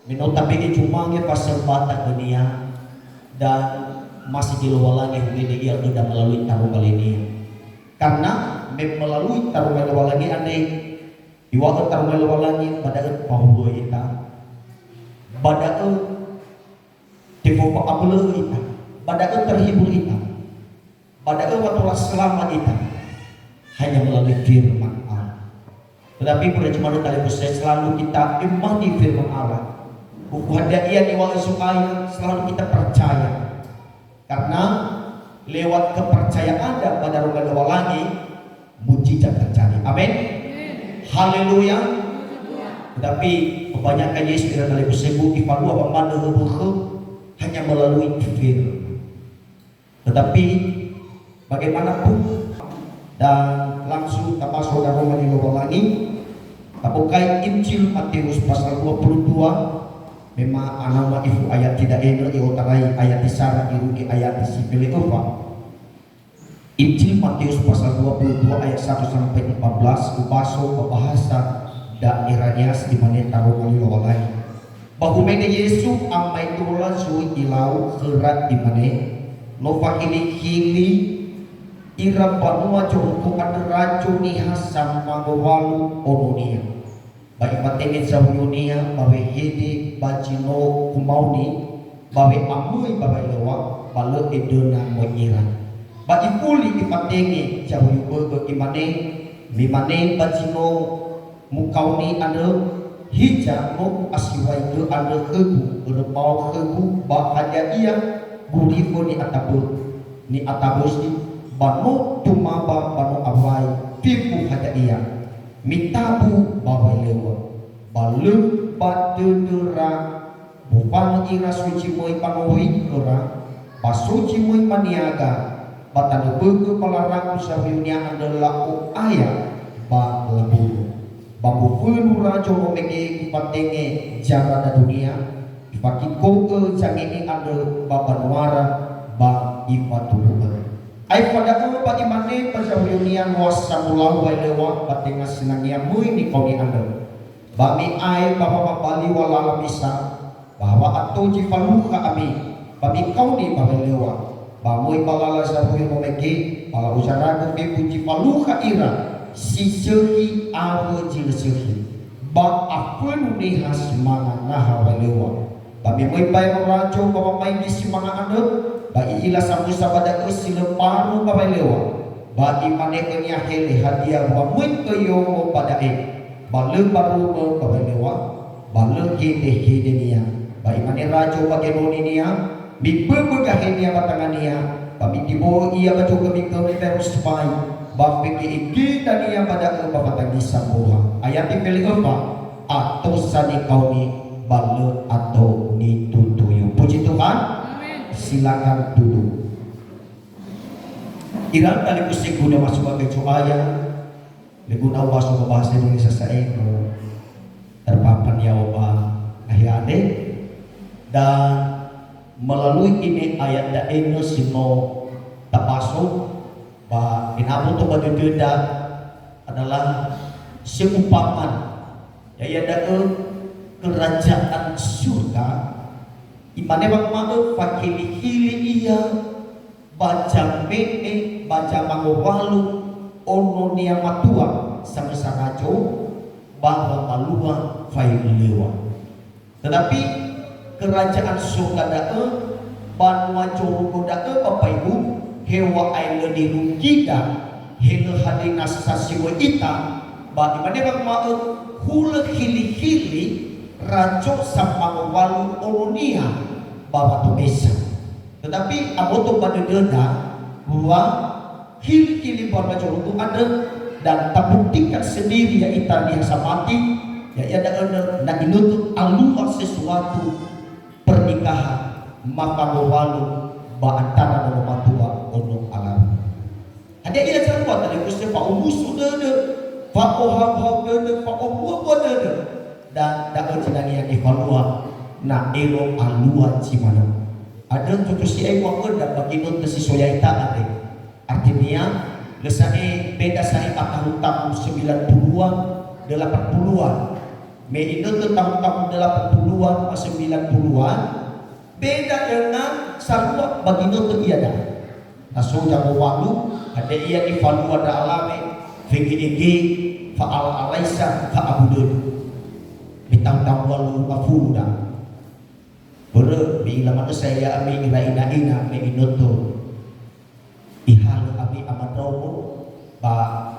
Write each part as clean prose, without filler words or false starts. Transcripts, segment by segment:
Minutabi icumangnya pasal bata dunia dan masih di luar lagi ini dia sudah melalui tarung kali ini karena melalui tarung luar lagi andai di waktu tarung luar lagi pada paulo kita pada tipu abul kita pada terhibur kita pada waktu selamat kita hanya melalui firman Allah. Tetapi pada cuma kali selalu kita imani firman Allah. Bukan ia diwali supaya selalu kita percaya. Karena lewat kepercayaan Anda pada roh lagi mujizat terjadi. Amin. Haleluya. Tetapi kebanyakan Yesus tidak kali bersebu ipalu apa mana hanya melalui firman. Tetapi bagaimanapun dan langsung kita masuk dalam roh lagi. Tapukai Injil Matius pasal 22 memang anama ibu ayat tidak enak iotarai ayat disara irugi ayat disipili apa Injil Matius pasal 22 ayat 1 sampai 14 upaso bahasa daerahnya dimana taruh lagi bahwa mene Yesus amai tulah sui ilau kerat dimana nova hili ira panua jongko ada racuni hasam magowalu ononia baik patengin sahuyonia bawe hede bajino kumauni bawe amui bawe lewa balo edona monyira bagi puli ipatenge sahuyo imane bajino mukauni ada hija no asiwai ke ada hebu berbau hebu bahagia ia burifo ni atabus ni banu tumaba banu awai pipu hada iya mitabu bawai lewa balu badedera bupan ira suci moi panoi kera pasuci moi maniaga batanu bege palarang sahunya adalah ayah ba labu bambu fulu rajo memegi patenge jaga dunia dipaki koke jangi ada babanuara ba ifatulu ai pada ko pati mane pasawunian was samulau wai lewa patinga sinangia mui ni kau ni anda bami ai bapa bali wala bisa bahwa atau jifaluka ami bami kau ni bapa lewa bamui balala sabuy momeki bala usara ko be jifaluka ira si sehi awo jil sehi ba afun ni hasmana naha wai lewa bami mui bai rajo bapa mai di simanga anda bagi ila samu sabada sila paru babai lewa bagi maneknya hele hadiah wa muit keyo pada balu baru babai lewa balu hede nia bagi mane rajo bagi roninia bibe begahenia batangania bagi tibo ia baca kemiko terus pai bagi iki dania pada babatang disambuha ayat dipilih apa atau sani kauni balu atau ditutuyu puji Tuhan. Silakan duduk. Irang kali kusik guna masuk ke cuaya, leguna masuk ke bahasa Indonesia saya terpapan ya oba ahiade dan melalui ini ayat da eno sino tapasok ba inabu to badudeda adalah seumpaman ya da kerajaan surga imane bang mau fakili iya baca mene baca mangowalu ono nia matua sama sarajo bahwa malua failewa tetapi kerajaan surga dae banwa jogo dae bapak ibu hewa aile dirugida hele hadina sasiwa ita ba imane bang mau hula hili rajo sama walu olonia bawa tu esa tetapi aboto pada denda bahwa hili bawa itu ada dan tak buktikan sendiri ya Italia samati ya ada nak inutut aluar sesuatu pernikahan maka walu ba antara rumah tua untuk alam ada ia cerita tadi kusti pak umus sudah ada pak ohab ada pak obuah ada dan dapat jenang yang evalua na ero alua cimana ada tutu si ewa kerda bagi non tesisoya ita ade artinya lesai beda saya akal hutang 90-an 80-an Me itu tahun-tahun 80-an, 90-an, beda dengan sarua bagi itu iada. Naso jago walu, ada ia di falu ada alame, VGEG, fa'al alaisa, fa'abudun. Bitang-tang walu afulu dah. Bere, bila mana saya ambil ina-ina, me inoto. Ihal abi amadromo,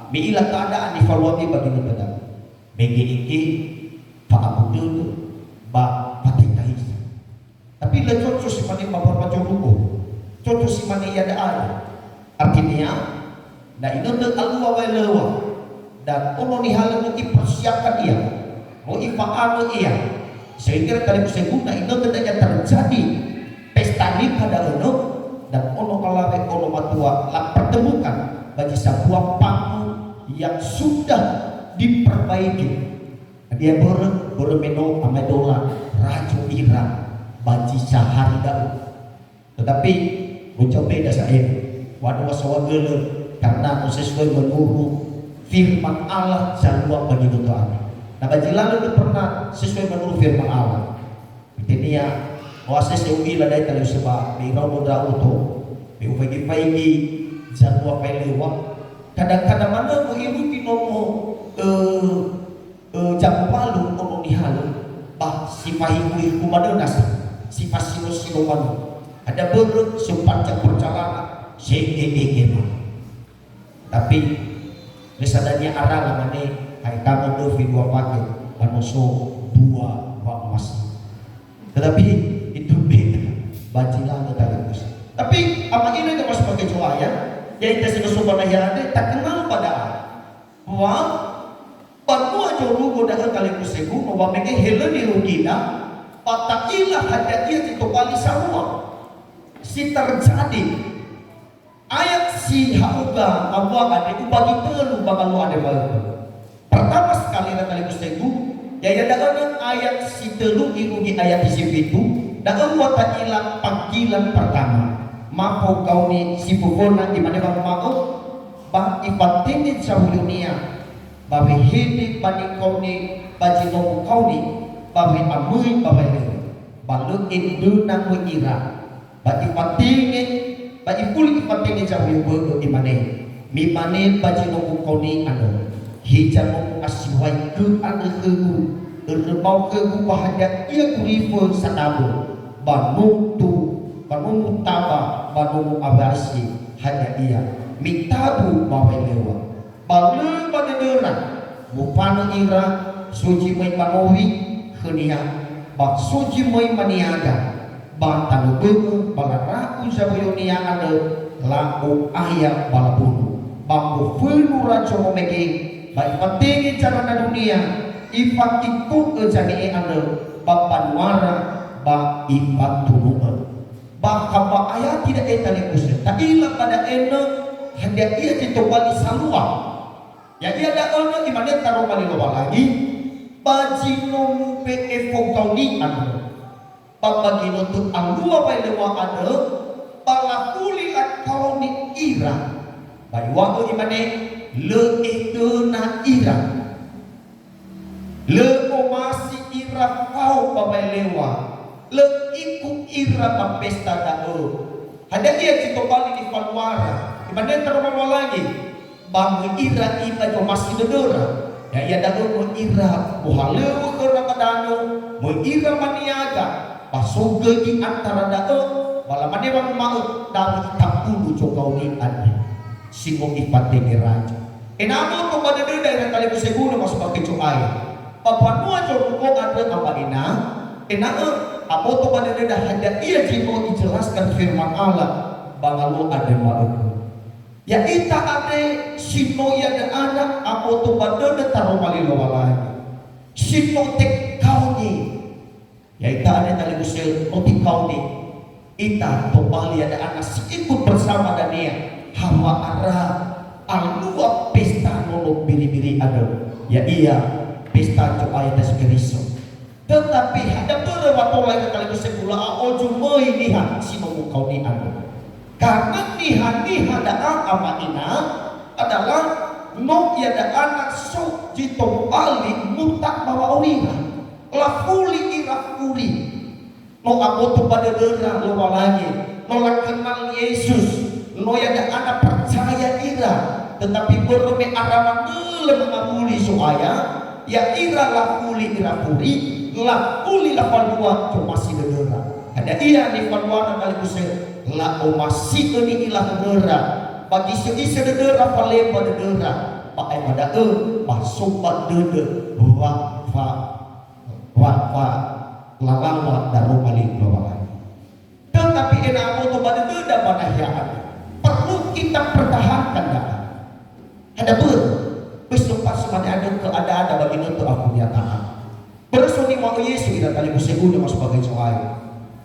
bila keadaan di falu abi bagi itu dah. VGEG, fa'abudun, patitahis. Tapi lah cocok si mana bapak macam ruko. Cocok si mana ia ada. Artinya, dan ini untuk alwa lewa dan ono ni hal yang dipersiapkan ia, mau ifaan ia, sehingga kali seguna itu tidak terjadi pesta ni pada ono dan ono kalawe ono matua lah pertemukan bagi sebuah panggung yang sudah diperbaiki. Dia bermeno amadola rajo ira bagi sehari dahulu. Tetapi ucap beda saya waduh wasawagele karena sesuai menurut firman Allah jalur bagi doa. Nah bagi lalu itu pernah sesuai menurut firman Allah. Ini ya oasis seui lah dari tali sebab mirau modal auto, pagi jalur pelewa. Kadang-kadang mana mengiru di nomo jam malu nomo dihalu, bah sifahiku kumadonas, sifat silo malu. Ada berut sepanjang perjalanan segede tapi misalnya arah lah mana hai kamu do dua pakai manusia dua emas tetapi itu beda bajilah terus tapi apa ini itu masih pakai coa ya jadi kita sudah ada tak kenal pada wah baru aja rugo dah kali kusegu mau mereka hela di rugina patakilah hati dia itu kali semua si terjadi ayat si hauga Allah ada itu bagi telu bagalu ada baru. Pertama sekali kali itu ya dalam ayat si telu irugi ayat di situ dan Allah taala panggilan pertama mampu kau ni si pukona di mana bang mau bang ibatin dunia babi hidup bani kau ni bagi nomu kau ni babi amui babi balu itu nang ira bagi patingin bagi puli patingin jauh yang berdo di mana mi mana bagi nomu kau ni anu hijau nomu asiwai ke anu kegu erbau kegu bahagia ia kurifu sanabu banu tu banu mutaba banu abasi hanya ia mitabu bawai lewa balu pada derang mupana ira suci mai panowi khenia bak suci mai maniaga batalu begu balaraku zabuyonia ada laku ayam balabunu bambu fulu rajo memegi baik pentingin cara dunia ifatiku ejani ada bapan wara ba ifat turun ba kapa ayat tidak etali kusir takilah pada eno hendak ia ditobali salua ya ia ada ono di mana taruh bali lagi bajino mupe efokali ada pabagino tu alua bai lewa ada balakuli kau ni ira bai waktu di mana le itu na ira le masih ira kau babai lewa le ikut ira pa pesta dao ada dia cito bali di Palwara di mana terlalu lagi bang ira iba jo masih dedora ya ia dao mo ira buhalewa ke ramadano mo ira maniaga pasuga di antara dao bala mane bang mau dapat tapulu jo kau ni ade singong ipate ni raja enamo to pada daerah kali seguro masuk pakai cuai papanua jo ko ada apa ina enamo apa to pada daerah hanya ia jimo dijelaskan firman Allah bangalu ada mau ya ita ada sino ya ada anak apa to pada taruh malilo lagi sino tek kau ni ya ita ada kali usel oti kau ni ita to bali ada anak ikut bersama dan dia hawa arah alua pesta nono biri-biri ada ya iya pesta coba atas keriso tetapi ada beberapa lagi kali kesepuluh ojo mai lihat si nomo kau ni ada karena lihat ada apa ina adalah no ya da anak so jito bali mutak bawa orira la fuli ira fuli no aboto pada dera lo walagi no la kenal Yesus no ya da anak percaya ira tetapi berme arama ngele mengabuli soaya ya ira la fuli la fuli la falua to masih dera ada iya ni falua kali kuse la o masih ni ilah dera bagi seisi dera falemba dera pakai pada sobat dede wa lalawa daru balik lawan tetapi enak auto pada deda pada hiaan perlu kita pertahankan dah ada besok pas ada keadaan bagi itu aku nyatakan bersoni mau Yesus kita kali musegunya masuk bagai soal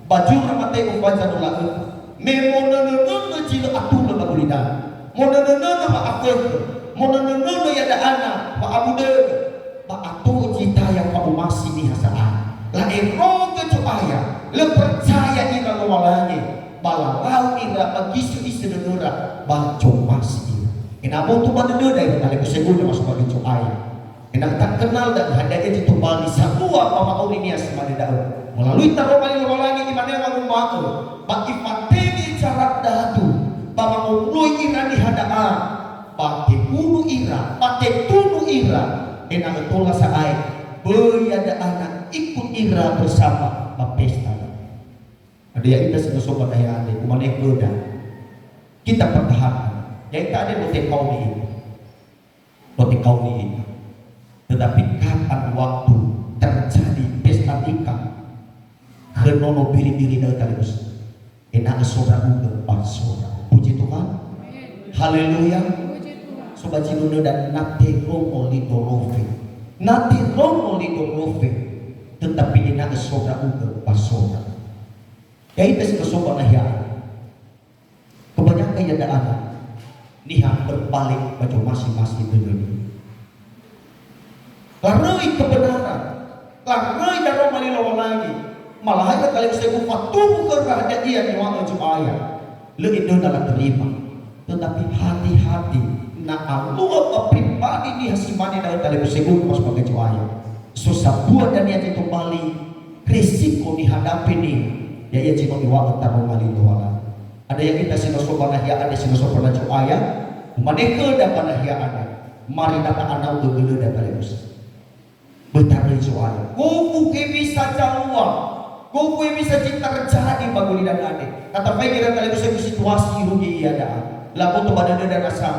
baju ramatnya ubaca nolak memonononong ngecil atuh lagu lidah monononong sama aku monononong ya ada anak pak abu deg pak atuh cita yang pak masih di hasaan lah ero ke coaya le percaya ira lawalane balau ira bagi isu dedora baco masih kenapa tuh pada deda yang kali musegunya masuk bagai coaya enak tak kenal dan hadanya ditumbal di semua mama ini asma di daun melalui taromani lagi di mana yang mau bagi pateni cara dadu bama mului ira di hadaan pakai ulu ira pakai tunu ira enak tola saai ada anak ikut ira bersama pesta ada yang kita sudah sobat ayah ade kumane goda kita pertahankan yang tak ada bote kau ni tetapi kapan waktu terjadi pesta nikah kenono biri-biri dari kaligus enak seorang pas seorang puji Tuhan haleluya sobat cinuno dan nate romo lidorofe tetapi enak seorang pas seorang ya itu sobat ya kebanyakan yang ada anak nihat berbalik baju masing-masing dunia larui kebenaran, larui darah malilawan lagi. Malah ada kali saya tubuh kerana dia di waktu jumaya. Lebih dalam terima, tetapi hati-hati. Nak Allah pribadi ni hasimani dalam kali saya pas pakai jumaya. Susah buat dan dia itu kembali risiko dihadapi ni. Ya ia cuma di waktu darah malilawan. Ada yang kita sinosopan ya ada sinosopan jumaya. Mereka dapat ya ada. Mari datang anak bergele dan kali bertarik soal, kau bisa jalan, kau bisa cinta terjadi bagi dan adik. Kata baik kita kali itu situasi rugi ada. Lalu tu pada dan rasa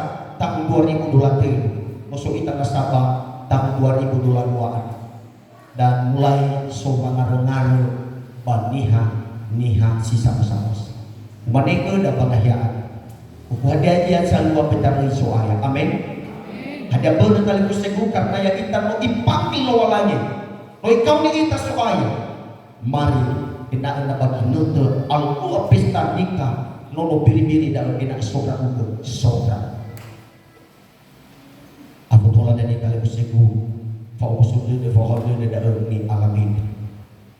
tahun 2020, masuk kita nasabah tahun 2022 dan mulai soal ngaruh niha sisa bersama. Mereka dapat dahyaan. Hadiah selalu bertarik soal. Amin. Ada benar kali kusegu karena ya kita mau ipami lawalanya. Oi kau ni kita supaya mari kita anda bagi nutur alku pesta nikah nono biri-biri dalam kita sobra ukur sobra. Aku tolak dari kali kusegu fokus de fokus de dalam ni alam ini.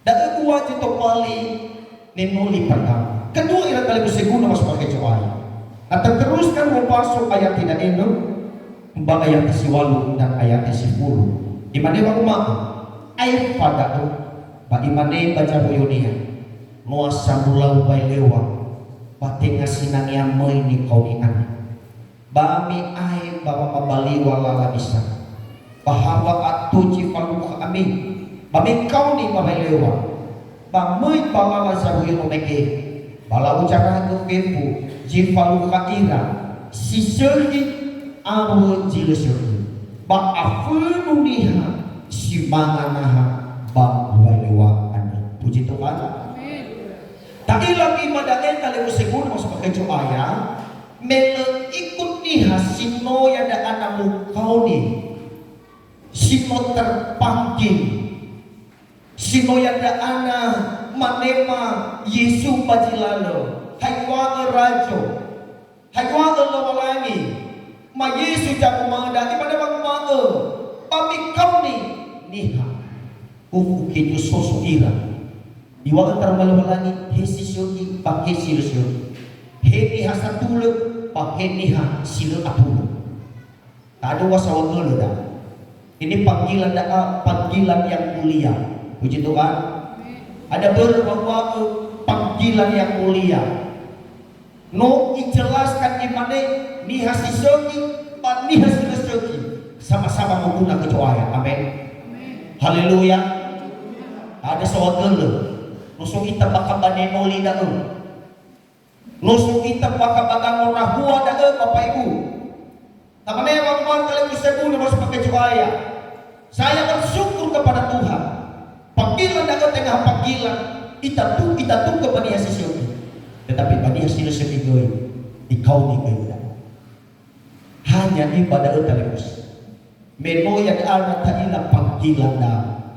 Dan kedua itu kali nenoli pertama. Kedua ira kali kusegu nama sebagai cawaya. Atau teruskan membasuh ayat tidak eno. Mbak ayat isi 8 dan ayat isi 10 dimana aku mau air pada tu pak imane baca boyonia nuasa mulau bay lewa pati ngasinan yang ini kau ni an bami air bawa mabali wala bisa bahwa atuji falu kami bami kau ni babay lewa bami bawa baca boyono meke bala ucara ke kepu jifalu kaira siseri abu jilusuri ba afunu niha simanganaha ba walewa ane puji Tuhan amin tak lagi madaen kali usegun masuk pakai ayat mele ikut niha sino yang ada anakmu kau ni sino terpanggil sino yang ada anak manema Yesus pajilalo haikwa rajo haikwa lawalangi ma Yesus jago mangada pada bang mange tapi kau ni niha ufu kitu soso ira di waktu termalu-malangi hesi syurgi pakai silu syurgi heni hasatulu pakai niha silu apulu Tak ada wasawa dah. Ini panggilan panggilan yang mulia. Puji Tuhan. Ada beberapa panggilan yang mulia. No dijelaskan imane ni hasisogi, ni hasisogi. Sama-sama menggunakan kecoaya. Amin. Haleluya. Ada seorang nusuk kita bakal banenoli dah. Nusuk kita bakal bagang rahua dah Bapak Ibu. Tak mana yang waktu kalian bisa guna masuk pakai kecoaya. Saya bersyukur kepada Tuhan. Panggilan dah tengah panggilan. Kita tu kepada Yesus. Tetapi pada Yesus sebagai ikau ni kita. Hanya ibadah utalibus. Meno yang ada tadilah panggilan dah.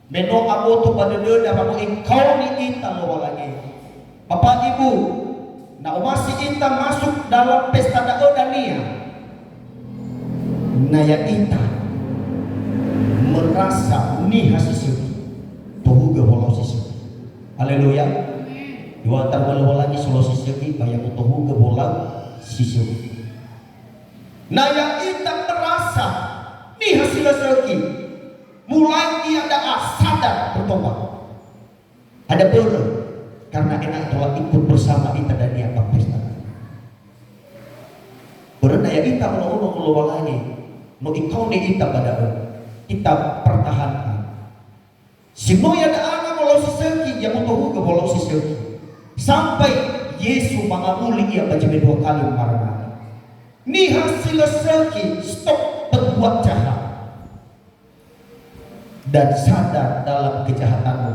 Meno abo tu pada dia dah abo ikau ni kita lo lagi. Bapak Ibu, nak masih kita masuk dalam pesta dah dania. Naya kita merasa ni hasil tuh bolau sisi. Haleluya. Dua terbalau lagi solo sisi bayang tuh bolau sisi. Naya kita merasa ni hasil segi. Mulai dia ada sadar bertobat. Ada berdoa karena enak telah ikut bersama kita dan dia pesta. Berdoa ya kita kalau lagi. No ikau ni kita pada kita pertahankan. Semua yang ada bolau siseki yang untuk bolau siseki sampai Yesus mengabuli ia baca dua kali marah. Ni hasil seki stop berbuat jahat dan sadar dalam kejahatanmu,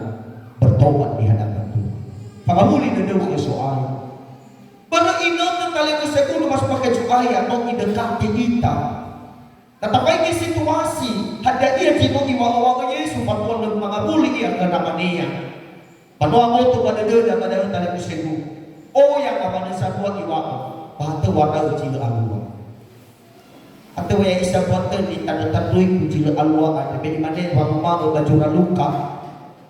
bertobat di hadapan Tuhan. Pengabuli dulu soal. Pada ingat kali kesekulu masuk pakai cuaya mau mendekati kita. Tetapi di situasi ada ia kita iwa-iwa Yesus patuan dan mengabuli ia ke namanya. Patuan itu pada dia pada tali kuseku. Oh yang apa satu iwa. Patu warna uji alwa. Atau yang isa buatan di tanda uji alwa ada di mana wang baju luka.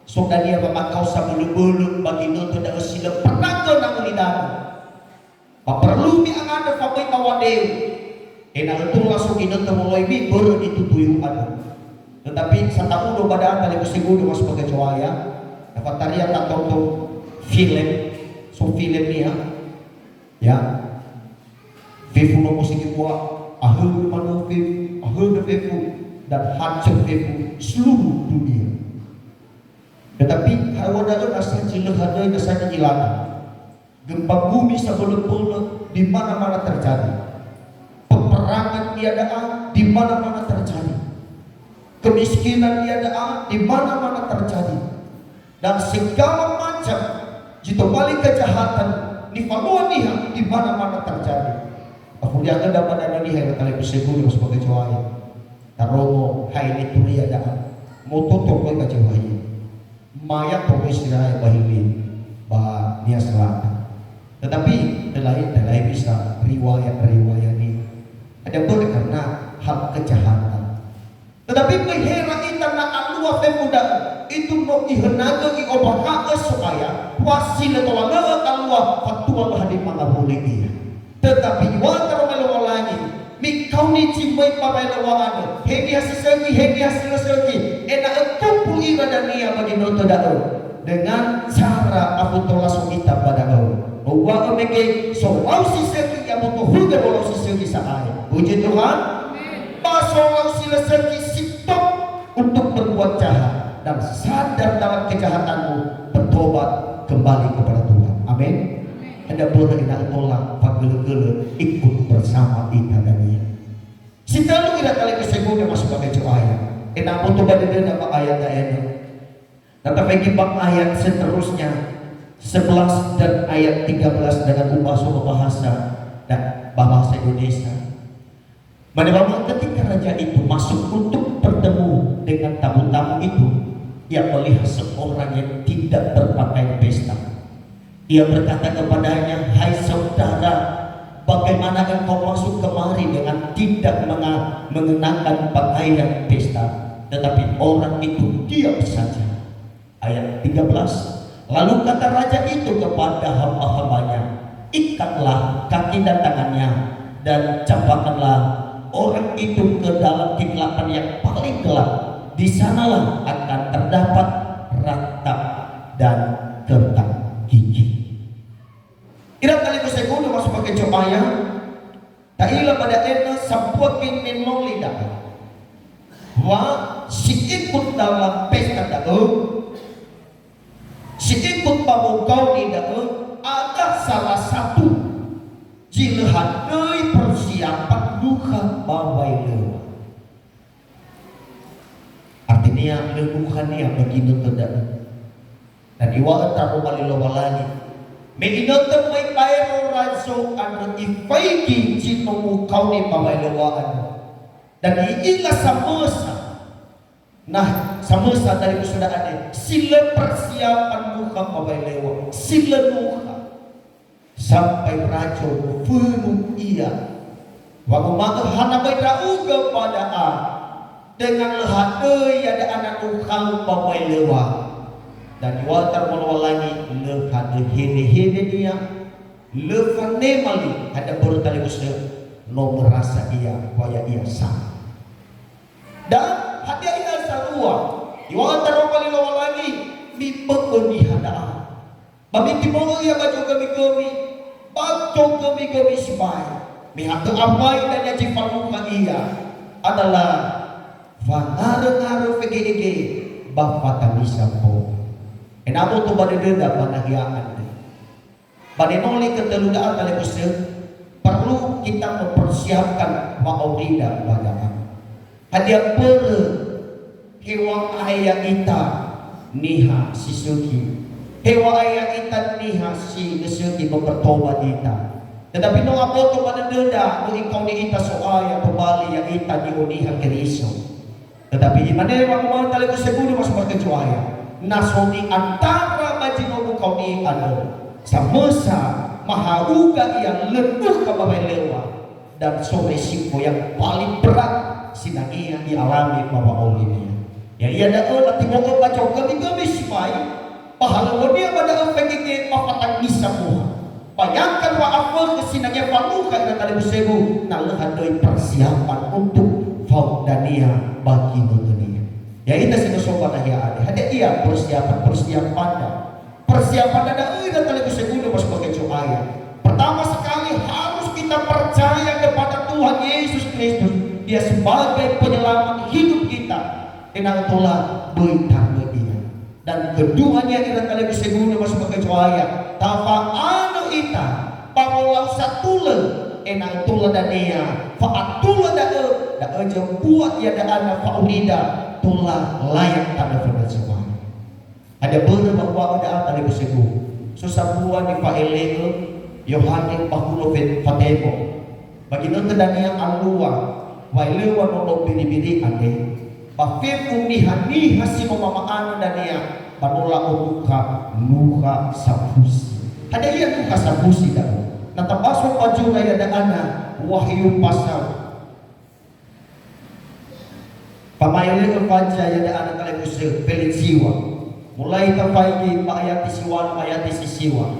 So dan dia memakau sabulu-bulu bagi itu tidak sila pernah ke nak lidah. Perlu mi ang ada papai tawadeu. Enak itu langsung kita mulai baru ditutup ada. Tetapi satu do pada tali kusigu masuk pakai cahaya. Dapat tarian tak tahu film, so film ni ya. Vivu no musik buat ahur mana vivu, ahur vivu dan hancur vivu seluruh dunia. Tetapi kalau ada rasa jelah ada rasa hilang. Gempa bumi sebelum di mana-mana terjadi. Peperangan tiada di mana-mana terjadi. Kemiskinan tiada di mana-mana terjadi. Dan segala macam jika balik kejahatan nifaluaniha di mana-mana terjadi. Aku jangan dapat ada ni hai kali bersegur sebagai cahaya. Taromo hai ni tu tiada. Moto tu kau kacau mayat tu istirahat bahili bah dia selatan. Tetapi terlain bisa riwayat ini ada boleh karena hal kejahatan. Tetapi pihera kita nak alua pemuda itu mau ihenaga i obaka supaya wasila tolanga alua fatua hadi mangabuli dia. Tetapi watar melawalani mikau ni cimai papai lawangan hedi hasil segi enak kumpul ira dan nia bagi noto dao dengan cara aku tolasu kita pada kau. Bahwa mereka soal siseki yang butuh huga bolau siseki sahaya. Puji Tuhan. Soal siseki stop untuk berbuat jahat dan sadar dalam kejahatanmu, bertobat kembali kepada Tuhan. Amin. Ada boleh nak tolak pagele-gele ikut bersama kita dan dia. Sitalu kita kali kesegunya masuk pakai cahaya. Enak untuk pada dia dapat ayat-ayat. Tetapi bab ayat seterusnya 11 dan ayat 13 dengan bahasa dan bahasa Indonesia. Bahwa ketika raja itu masuk untuk bertemu dengan tamu-tamu itu, ia melihat seorang yang tidak berpakaian pesta. Ia berkata kepadanya, "Hai saudara, bagaimana engkau masuk kemari dengan tidak mengenakan pakaian pesta?" Tetapi orang itu diam saja. Ayat 13. Lalu kata raja itu kepada hamba-hambanya, "Ikatlah kaki dan tangannya dan campakkanlah orang itu ke dalam kegelapan yang paling gelap. Di sanalah akan terdapat ratap dan kertak gigi. Ira kali ko segundo masuk pakai coaya. Taila pada ena sampua kinin lidah. Wa si ikut dalam pesta dao, si ikut pamukau di dao, ada salah satu jilhan dari persiapan duka bawai lewa. Artinya leluhan yang begitu tidak. Dan iwa tahu malilawa lagi. Mengingatkan may kairo raso ano ifaigi cino kau ni bawai lewaan. Dan iila sa mesa. Nah, sa mesa dari sudah ada. Sila persiapan duka bawai lewa. Sila duka. Sampai rajo penuh ia. Waktu maka hanabay rauga pada a. Dengan lehat ada anak ukang bawai lewa. Dan water lagi lehat hene dia. Lefane mali ada bertali usia. No merasa ia waya ia sah. Dan hadiah ia sarua. Water lagi dipekon di hadaan. Bagi timur ia baca kami. Baca kami sipai. Mihak keamai dan yang cipaluka ia adalah Fangaru-ngaru VGG Bapata bisa po. Enamo to badededa panahiaan. Badenoli keteludaan kali kusir perlu kita mempersiapkan maulida badaan. Hadiah pere hewa ayah kita niha sisuki. Hewa ayah kita niha si sisuki mempertobat kita. Tetapi no ako to badededa no ikaw ni ita soaya pembali yang ita di uniha keriso. Tetapi imane wang mau tali ko segundo mas magkajuaya. Nasoni antara majinobu kau ni ano sa mesa mahauga yang lenuh ka lewa dan so resiko yang paling berat sinangia dialami bawa olehnya. Ya ia ada olah timogo baca kami sipai pahala dia pada PGG papatang bisa muha. Bayangkan wa apa kesinangia paluka ina tali ko segu nalahadoi persiapan untuk faudania bagi dunia. Ya itu sinusoba na hiya ada. Hada iya persiapan ada ida tali ko segundo mas pakai ayat. Pertama sekali harus kita percaya kepada Tuhan Yesus Kristus. Dia sebagai penyelamat hidup kita. Inang tola beitang dia. Dan keduanya ida tali ko segundo mas pakai ayat. Tafa anu ita pangulau satule enang tula dania fa tula da aja buat ya da ana faulida tula layak tanda pada semua. Ada bahwa ada tadi bersegu susah buat di faelego Yohanes bahulo fatemo bagi nonton dania alua wailewa nono biri ade bafifu niha simo mama anu dania panola omuka nuha sapusi ada iya nuha sapusi dah. Natabaso paju kaya daana wahyu pasal pamayali ke paja ya daana kali kusir pelit siwa mulai terpaiki ayat siwa ayat sisiwa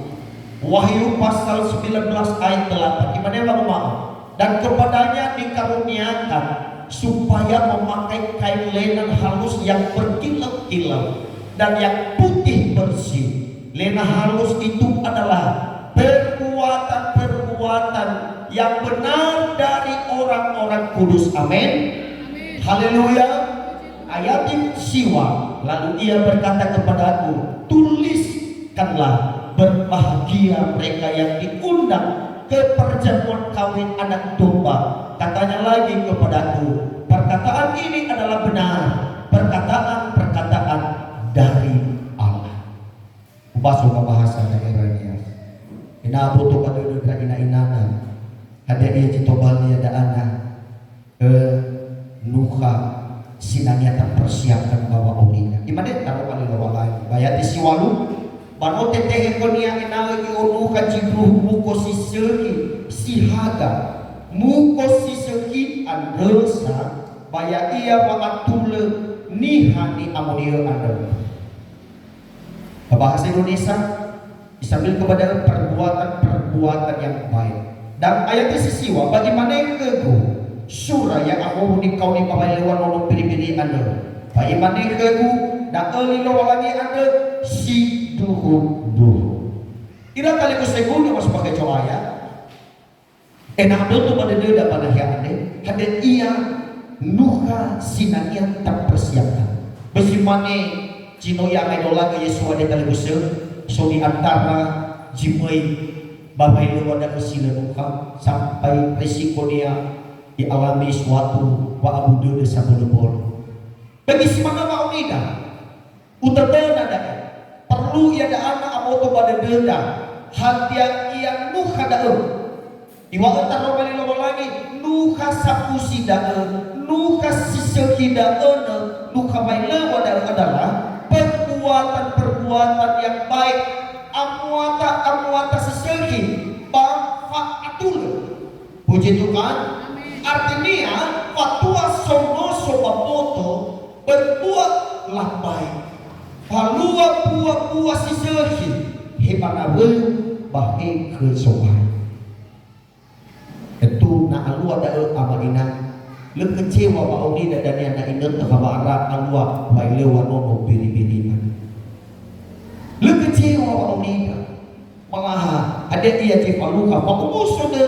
wahyu pasal 19 ayat 8 gimana bang maaf dan kepadanya dikaruniakan supaya memakai kain lenan halus yang berkilau-kilau dan yang putih bersih. Lena halus itu adalah perbuatan yang benar dari orang-orang kudus. Amin. Haleluya. Ayat siwa lalu ia berkata kepadaku, tuliskanlah berbahagia mereka yang diundang ke perjamuan kawin anak domba. Katanya lagi kepadaku, perkataan ini adalah benar, perkataan dari Allah. Ubasuh bahasa daerahnya. Inabuto ka dulu na inainana. Ada dia citobali ada anak nuha sinanya terpersiapkan bawa olina. Gimana taruh kali lawalai. Bayat isiwalu. Bano teteh ko niya inawi iunuha cibruh muko siseki sihaga. Muko siseki andresa. Baya iya wakatule nihani amonia anda. Bahasa Indonesia disambil kepada perbuatan yang baik. Dan ayatnya sisiwa bagaimana yang kego suraya aku ni kau ni pamailawan nonong pili-pili anda. Paimani kegu da elilo lagi anda si duhu. Ira kali ko segundo mas pakai coaya. Enak tu pada dia dah pada ane. Hadir ia nuha sinanian tak persiapkan. Besimane Cino yang idola ke Yesus ada kali ko so di antara jimai babai lu ada kesila nuha sampai risiko dia dialami suatu wa abudu desa bolebol. Bagi semana mau nida, utadana dah perlu ia ada anak amoto pada denda hati yang nuha dah. Iwa taruh balik lagi nuha sapusi dah, nuha siseki dah, nuha baila adalah perbuatan yang baik amuata siseki bafaatul. Puji Tuhan. Artinya fatua sono sobapoto berbuatlah baik. Palua buah siseki hebanawe bahe kesobai. Itu na alua da amarina le kecewa ba oni da dan na inget ka bara alua baile wanono biri-biri. Le kecewa ba oni malah ada dia cefaluka fa umuso de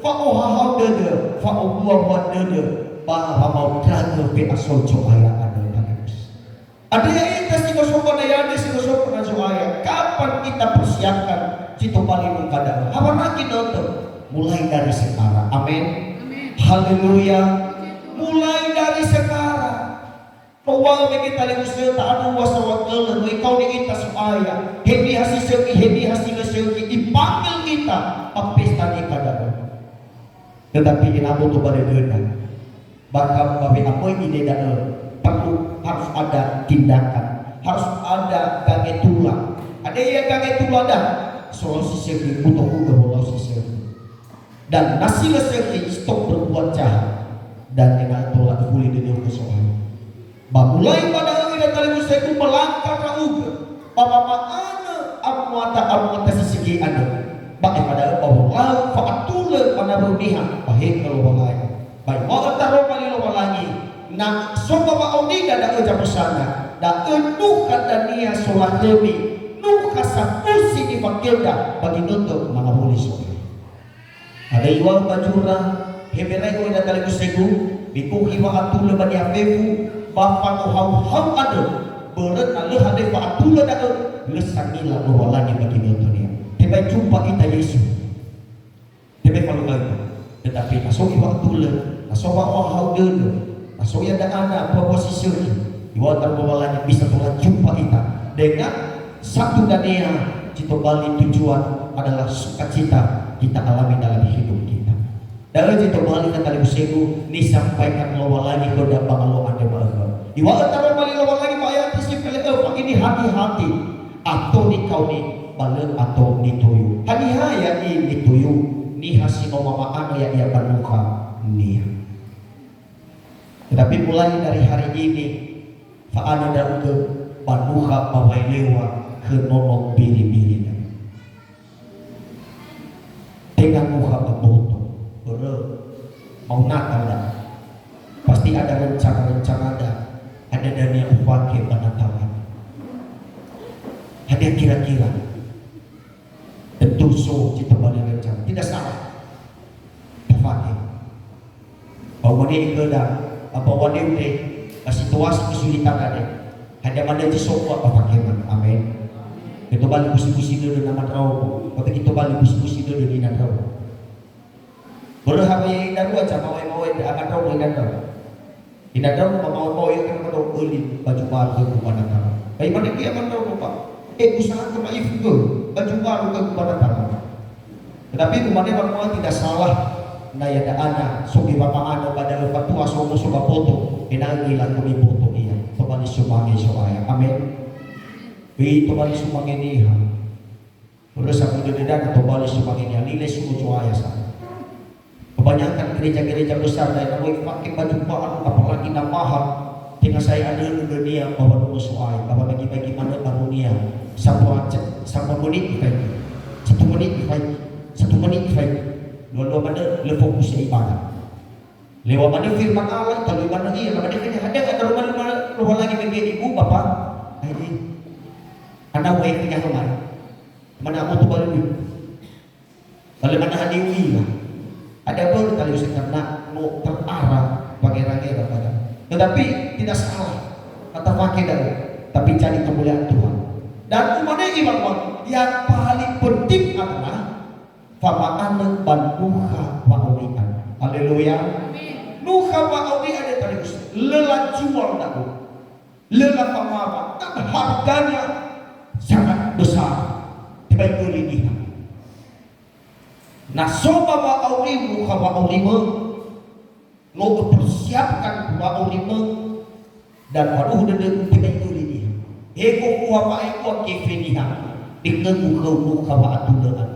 fa'ohahau dede, fa'obuah dede, bahwa traga pe asal coaya ada panas. Ada yang kita singosoko na yade singosoko na coaya. Kapan kita persiapkan cito balik mengkadang? Hawan lagi nonton. Mulai dari sekarang. Amin. Haleluya. Mulai dari sekarang. Pawang yang kita lihat usia tak ada wasawat kelan. Kau ni kita coaya. Hebi hasil segi dipanggil kita. Pesta ni kadang. Tetapi inabu tu pada denda. Bahkan babi apa ini dah perlu harus ada tindakan, harus ada gange tulang. Ada yang gange tulang dah. Solusi segi butuh juga solusi segi. Dan hasil segi stop berbuat jahat dan dengan tolak boleh dengan kesoal. Mulai pada hari kali musuhku melangkah rauga. Bapa amuata segi ada. Pada Allah fa'atula pada rumiha baik kalau balai baik mau taruh kali lo lagi nak soba ba oni da ucap pesana da nuh kata nia solat lebih nuh kasapusi di fakirda bagi nutup mga polis ada iwang bajura heberai ko da kali kusegu bikuhi wa atula bani afefu bapa ko hau ada beret na le hade fa'atula da lesangila lo lagi bagi nutup dia. Tiba jumpa kita Yesus. Tiba kalau lagi. Tetapi masuk waktu le, masuk hau dulu, masuk ada anak posisi di water bawalanya bisa telah jumpa kita dengan satu dania cita balik tujuan adalah sukacita kita alami dalam hidup kita. Dalam cita balik kata Ibu disampaikan lawa lagi ke dalam lo anda bahwa di water balik lawa lagi bayar disipil ini hati-hati atau di kau ni balen atau dituyu. Hanihaya i dituyu ni hasino mamaan ya ia banuka nia. Tetapi mulai dari hari ini faana da uge banuka bawai lewa ke nonong biri-biri dengan muka beboto bere mau nakal dah. Pasti ada rencana ada dana upah ke penatapan. Ada kira-kira tentu so kita balik rencana tidak salah pakai bahwa dia ada bahwa dia situasi kesulitan ada mana di sokwa pakai amin kita balik kusi-kusi dulu nama tahu tapi kita balik kusi-kusi dulu di nama tahu berapa yang dah buat sama mau akan tahu dengan tahu tidak tahu mau yang kan tahu beli baju baru ke mana tahu bagaimana dia akan tahu pak usaha kemaif ke baju baru ke kepada tangan. Tetapi umatnya bahwa tidak salah naya ada anak sugi bapak anak pada lepas tua somo soba foto inangilan kami foto iya tobali sumangi soaya amin bi tobali sumangi niha terus aku dedan tobali sumangi niha nilai sumu soaya sa kebanyakan gereja-gereja besar dan nawi pakai baju baru apalagi namahan tinggal saya ada di dunia bahwa nunggu soaya bahwa bagi-bagi mana karunia sampai menit baik 1 menit baik 1 menit baik dua-dua mana le fokus ibadah Lewat mana firman Allah, kalau mana iya, mana dia ada nggak rumah lagi bagi ibu bapak, ini, anda wae kerja kemana? Mana aku tuh baru kalau mana hadiwi lah, ada baru kali usah karena mau terarah pakai rangai bapak. Tetapi tidak salah kata pakai dah, tapi cari kemuliaan Tuhan. Dan kemana iman yang paling penting adalah fama'ana banuha wa'urian. Haleluya. Nuha wa'urian ada tadi lelah jual daku, lelah pamama, dan harganya sangat besar. Tiba-tiba ini. Nah, soba wa'urimu nuha wa'urimu, lo persiapkan wa'urimu dan baru udah tiba-tiba ini. Ego kuha wa'iko kefeniha, dikegu kau nuha wa'atulaan.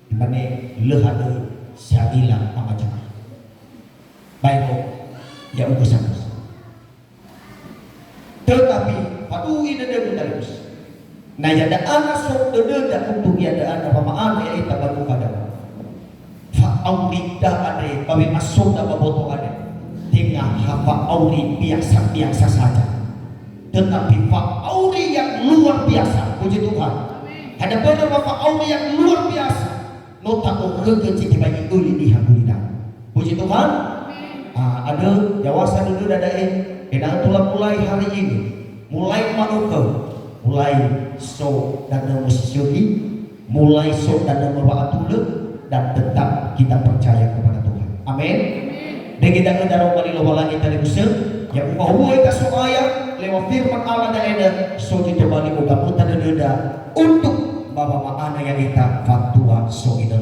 Di mana lehada sadilah amacam. Baik, ya urusan. Tetapi padu ini dia terus. Nah, ya ada anak sok deda untuk ya ada anak pamaan ya itu baru pada. Fa aurida ada, kami masuk dalam botol ada. Tengah hava auri biasa saja. Tetapi fa auri yang luar biasa, puji Tuhan. Ada beberapa fa auri yang luar biasa. Nota kecil bagi uli di hambulida. Puji Tuhan. Ada jawasan dulu dadain enak tulang mulai hari ini mulai manuke mulai so dan musisi mulai so dan membawa tulang dan tetap kita percaya kepada Tuhan. Amin. Dan kita ngedarong balik lagi tadi usir yang bahwa kita supaya lewat firman Allah dan ada so kita balik uga mutan dada untuk bawa anak yang kita fatua so itu